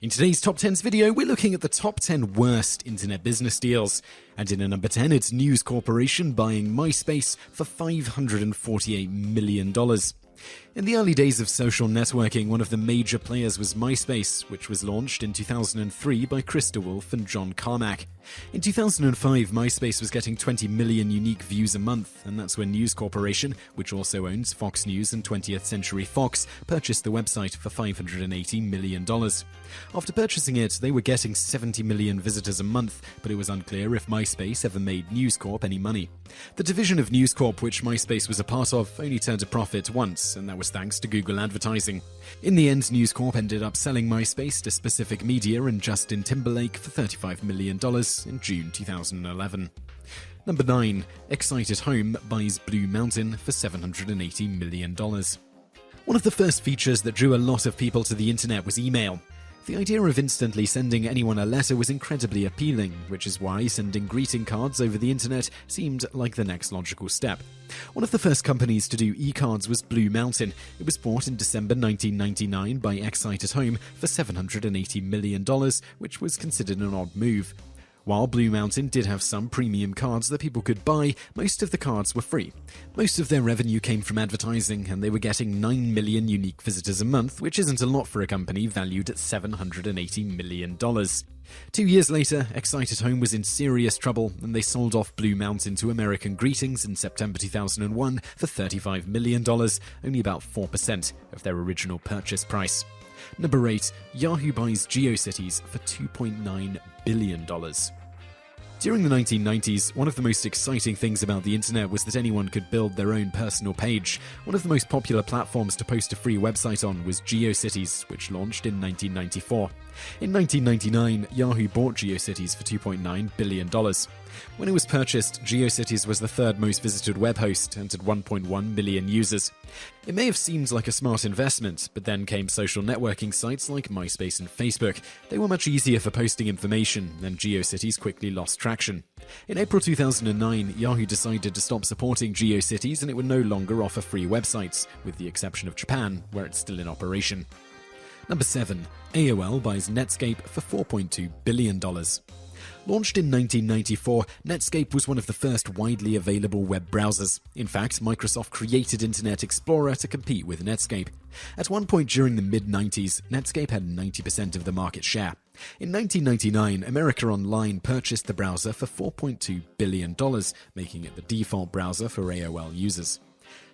In today's Top 10s video, we're looking at the top 10 worst internet business deals. And in at number 10, it's News Corporation buying MySpace for $548 million. In the early days of social networking, one of the major players was MySpace, which was launched in 2003 by Chris DeWolf and John Carmack. In 2005, MySpace was getting 20 million unique views a month, and that's when News Corporation, which also owns Fox News and 20th Century Fox, purchased the website for $580 million. After purchasing it, they were getting 70 million visitors a month, but it was unclear if MySpace ever made News Corp any money. The division of News Corp, which MySpace was a part of, only turned a profit once, and that was thanks to Google advertising. In the end, News Corp ended up selling MySpace to Specific Media and Justin Timberlake for $35 million in June 2011. Number 9. Excited Home buys Blue Mountain for $780 million. One of the first features that drew a lot of people to the internet was email. The idea of instantly sending anyone a letter was incredibly appealing, which is why sending greeting cards over the internet seemed like the next logical step. One of the first companies to do e-cards was Blue Mountain. It was bought in December 1999 by Excited Home for $780 million, which was considered an odd move. While Blue Mountain did have some premium cards that people could buy, most of the cards were free. Most of their revenue came from advertising, and they were getting 9 million unique visitors a month, which isn't a lot for a company valued at $780 million. 2 years later, Excited Home was in serious trouble, and they sold off Blue Mountain to American Greetings in September 2001 for $35 million, only about 4% of their original purchase price. Number 8. Yahoo buys GeoCities for $2.9 billion. During the 1990s, one of the most exciting things about the internet was that anyone could build their own personal page. One of the most popular platforms to post a free website on was GeoCities, which launched in 1994. In 1999, Yahoo bought GeoCities for $2.9 billion. When it was purchased, GeoCities was the third most visited web host and had 1.1 million users. It may have seemed like a smart investment, but then came social networking sites like MySpace and Facebook. They were much easier for posting information, and GeoCities quickly lost traction. In April 2009, Yahoo decided to stop supporting GeoCities, and it would no longer offer free websites, with the exception of Japan, where it's still in operation. Number 7. AOL buys Netscape for $4.2 billion. Launched in 1994, Netscape was one of the first widely available web browsers. In fact, Microsoft created Internet Explorer to compete with Netscape. At one point during the mid-90s, Netscape had 90% of the market share. In 1999, America Online purchased the browser for $4.2 billion, making it the default browser for AOL users.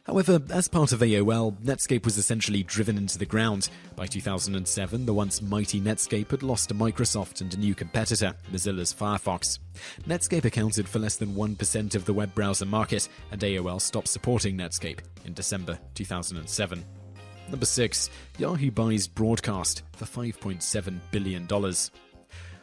However, as part of AOL, Netscape was essentially driven into the ground. By 2007, the once mighty Netscape had lost to Microsoft and a new competitor, Mozilla's Firefox. Netscape accounted for less than 1% of the web browser market, and AOL stopped supporting Netscape in December 2007. Number 6. Yahoo buys Broadcast for $5.7 billion.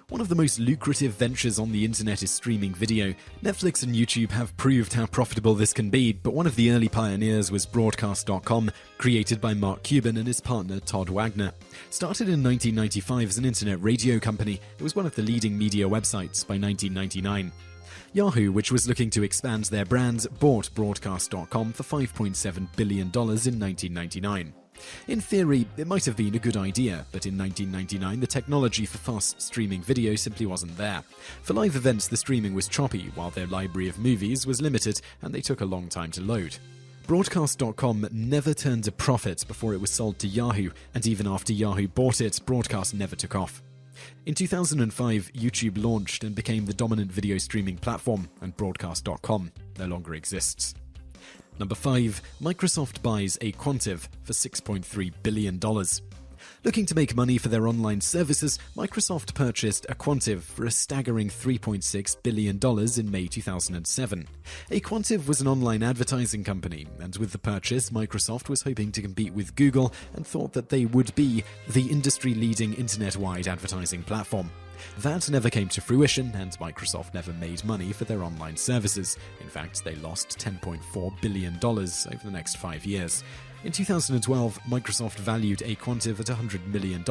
One of the most lucrative ventures on the internet is streaming video. Netflix and YouTube have proved how profitable this can be, but one of the early pioneers was Broadcast.com, created by Mark Cuban and his partner Todd Wagner. Started in 1995 as an internet radio company, it was one of the leading media websites by 1999. Yahoo, which was looking to expand their brand, bought Broadcast.com for $5.7 billion in 1999. In theory, it might have been a good idea, but in 1999 the technology for fast streaming video simply wasn't there. For live events, the streaming was choppy, while their library of movies was limited, and they took a long time to load. Broadcast.com never turned a profit before it was sold to Yahoo, and even after Yahoo bought it, Broadcast never took off. In 2005, YouTube launched and became the dominant video streaming platform, and Broadcast.com no longer exists. Number 5. Microsoft buys aQuantive for $6.3 billion. Looking to make money for their online services, Microsoft purchased aQuantive for a staggering $3.6 billion in May 2007. aQuantive was an online advertising company, and with the purchase, Microsoft was hoping to compete with Google and thought that they would be the industry-leading internet-wide advertising platform. That never came to fruition, and Microsoft never made money for their online services. In fact, they lost $10.4 billion over the next 5 years. In 2012, Microsoft valued aQuantive at $100 million,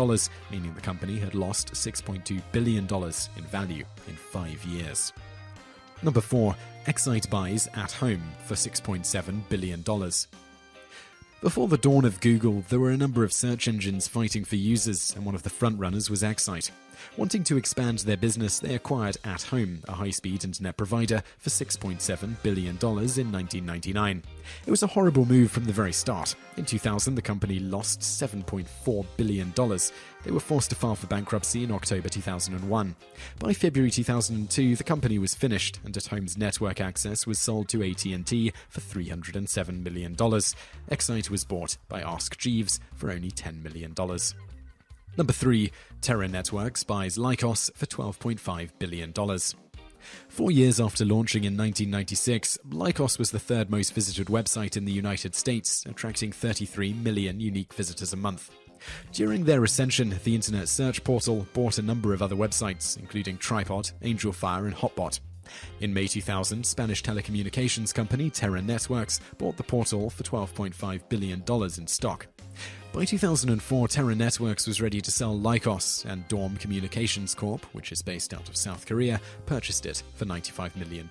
meaning the company had lost $6.2 billion in value in 5 years. Number 4. Excite buys At Home for $6.7 billion. Before the dawn of Google, there were a number of search engines fighting for users, and one of the frontrunners was aXsite. Wanting to expand their business, they acquired At Home, a high-speed internet provider, for $6.7 billion in 1999. It was a horrible move from the very start. In 2000, the company lost $7.4 billion. They were forced to file for bankruptcy in October 2001. By February 2002, the company was finished, and At Home's network access was sold to AT&T for $307 million. aXsite was bought by Ask Jeeves for only $10 million. Number 3. Terra Networks buys Lycos for $12.5 billion. 4 years after launching in 1996, Lycos was the third most visited website in the United States, attracting 33 million unique visitors a month. During their ascension, the Internet Search Portal bought a number of other websites, including Tripod, AngelFire, and Hotbot. In May 2000, Spanish telecommunications company Terra Networks bought the portal for $12.5 billion in stock. By 2004, Terra Networks was ready to sell Lycos, and Dorm Communications Corp., which is based out of South Korea, purchased it for $95 million.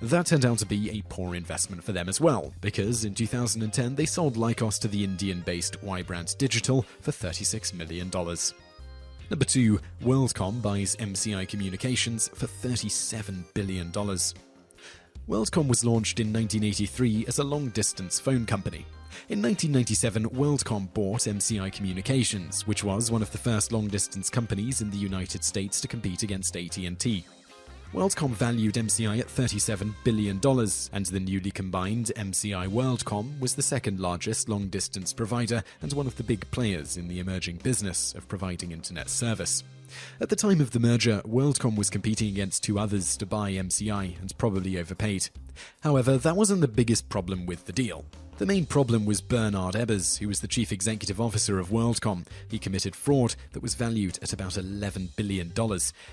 That turned out to be a poor investment for them as well, because in 2010 they sold Lycos to the Indian-based Ybrand Digital for $36 million. Number 2. Worldcom buys MCI Communications for $37 billion. Worldcom was launched in 1983 as a long-distance phone company. In 1997, Worldcom bought MCI Communications, which was one of the first long-distance companies in the United States to compete against AT&T. Worldcom valued MCI at $37 billion, and the newly combined MCI Worldcom was the second largest long-distance provider and one of the big players in the emerging business of providing internet service. At the time of the merger, Worldcom was competing against two others to buy MCI and probably overpaid. However, that wasn't the biggest problem with the deal. The main problem was Bernard Ebbers, who was the chief executive officer of Worldcom. He committed fraud that was valued at about $11 billion.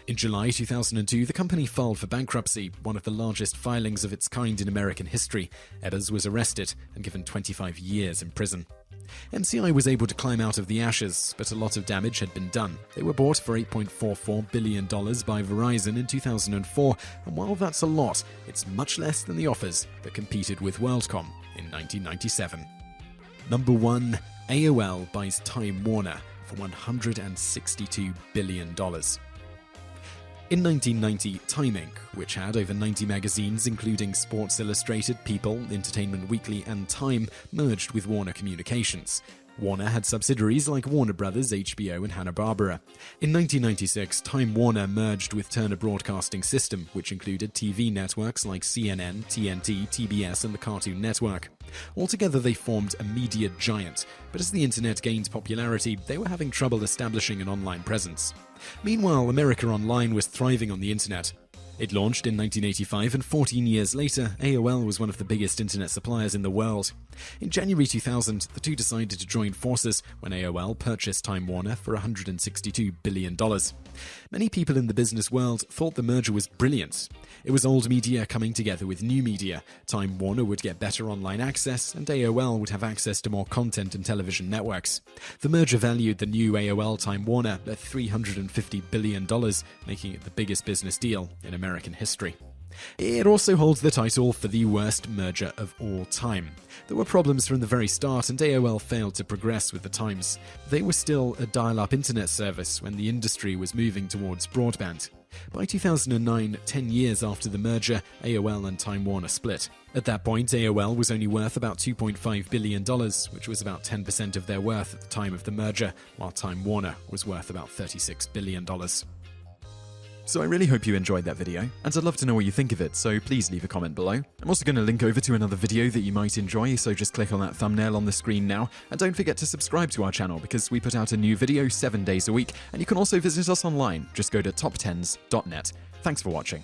In July 2002, the company filed for bankruptcy, one of the largest filings of its kind in American history. Ebbers was arrested and given 25 years in prison. MCI was able to climb out of the ashes, but a lot of damage had been done. They were bought for $8.44 billion by Verizon in 2004, and while that's a lot, it's much less than the offers that competed with Worldcom in 1997. Number 1. AOL buys Time Warner for $162 billion. In 1990, Time Inc., which had over 90 magazines including Sports Illustrated, People, Entertainment Weekly, and Time, merged with Warner Communications. Warner had subsidiaries like Warner Brothers, HBO, and Hanna-Barbera. In 1996, Time Warner merged with Turner Broadcasting System, which included TV networks like CNN, TNT, TBS, and the Cartoon Network. Altogether, they formed a media giant, but as the internet gained popularity, they were having trouble establishing an online presence. Meanwhile, America Online was thriving on the internet. It launched in 1985, and 14 years later, AOL was one of the biggest internet suppliers in the world. In January 2000, the two decided to join forces when AOL purchased Time Warner for $162 billion. Many people in the business world thought the merger was brilliant. It was old media coming together with new media. Time Warner would get better online access, and AOL would have access to more content and television networks. The merger valued the new AOL Time Warner at $350 billion, making it the biggest business deal in American history. It also holds the title for the worst merger of all time. There were problems from the very start, and AOL failed to progress with the times. They were still a dial-up internet service when the industry was moving towards broadband. By 2009, 10 years after the merger, AOL and Time Warner split. At that point, AOL was only worth about $2.5 billion, which was about 10% of their worth at the time of the merger, while Time Warner was worth about $36 billion. So I really hope you enjoyed that video, and I'd love to know what you think of it, so please leave a comment below. I'm also going to link over to another video that you might enjoy, so just click on that thumbnail on the screen now, and don't forget to subscribe to our channel because we put out a new video 7 days a week, and you can also visit us online. Just go to TopTenz.net. Thanks for watching.